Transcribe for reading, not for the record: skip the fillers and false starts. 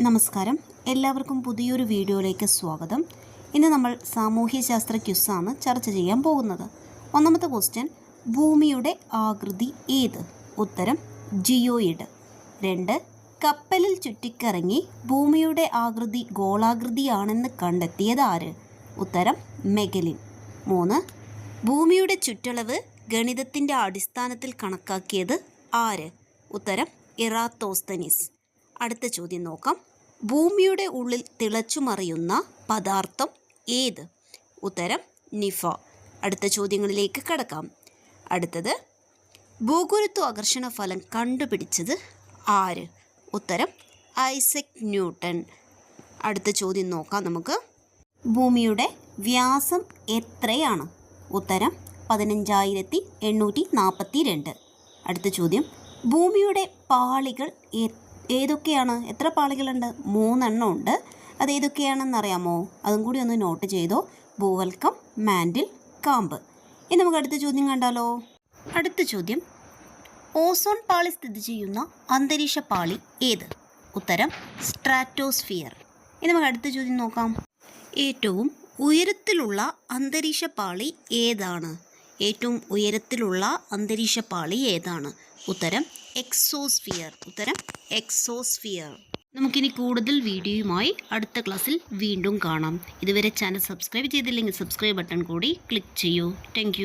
നമസ്കാരം, എല്ലാവർക്കും പുതിയൊരു വീഡിയോയിലേക്ക് സ്വാഗതം. ഇന്ന് നമ്മൾ സാമൂഹ്യശാസ്ത്ര ക്വിസാണ് ചർച്ച ചെയ്യാൻ പോകുന്നത്. ഒന്നാമത്തെ ക്വസ്റ്റ്യൻ, ഭൂമിയുടെ ആകൃതി ഏത്? ഉത്തരം ജിയോയിഡ്. 2, കപ്പലിൽ ചുറ്റിക്കറങ്ങി ഭൂമിയുടെ ആകൃതി ഗോളാകൃതിയാണെന്ന് കണ്ടെത്തിയത് ആര്? ഉത്തരം മെഗലിൻ. 3, ഭൂമിയുടെ ചുറ്റളവ് ഗണിതത്തിൻ്റെ അടിസ്ഥാനത്തിൽ കണക്കാക്കിയത് ആര്? ഉത്തരം ഇറാത്തോസ്തനീസ്. അടുത്ത ചോദ്യം നോക്കാം. ഭൂമിയുടെ ഉള്ളിൽ തിളച്ചുമറിയുന്ന പദാർത്ഥം ഏത്? ഉത്തരം നിഫ. അടുത്ത ചോദ്യങ്ങളിലേക്ക് കടക്കാം. അടുത്തത്, ഭൂഗുരുത്വ ആകർഷണ ഫലം കണ്ടുപിടിച്ചത് ആര്? ഉത്തരം ഐസക് ന്യൂട്ടൺ. അടുത്ത ചോദ്യം നോക്കാം നമുക്ക്. ഭൂമിയുടെ വ്യാസം എത്രയാണ്? ഉത്തരം 15,842. അടുത്ത ചോദ്യം, ഭൂമിയുടെ പാളികൾ ഏതൊക്കെയാണ്? എത്ര പാളികളുണ്ട്? 3 എണ്ണം ഉണ്ട്. അത് ഏതൊക്കെയാണെന്ന് അറിയാമോ? അതും കൂടി ഒന്ന് നോട്ട് ചെയ്തോ. ഭൂവൽക്കം, മാൻഡിൽ, കാമ്പ്. ഇനി നമുക്ക് അടുത്ത ചോദ്യം കണ്ടാലോ. അടുത്ത ചോദ്യം, ഓസോൺ പാളി സ്ഥിതി ചെയ്യുന്ന അന്തരീക്ഷ പാളി ഏത്? ഉത്തരം സ്ട്രാറ്റോസ്ഫിയർ. ഇനി നമുക്ക് അടുത്ത ചോദ്യം നോക്കാം. ഏറ്റവും ഉയരത്തിലുള്ള അന്തരീക്ഷ പാളി ഏതാണ്? ഏറ്റവും ഉയരത്തിലുള്ള അന്തരീക്ഷ പാളി ഏതാണ്? ഉത്തരം എക്സോസ്ഫിയർ. ഉത്തരം എക്സോസ്ഫിയർ. നമുക്കിനി കൂടുതൽ വീഡിയോയുമായി അടുത്ത ക്ലാസ്സിൽ വീണ്ടും കാണാം. ഇതുവരെ ചാനൽ സബ്സ്ക്രൈബ് ചെയ്തില്ലെങ്കിൽ സബ്സ്ക്രൈബ് ബട്ടൺ കൂടി ക്ലിക്ക് ചെയ്യൂ. താങ്ക്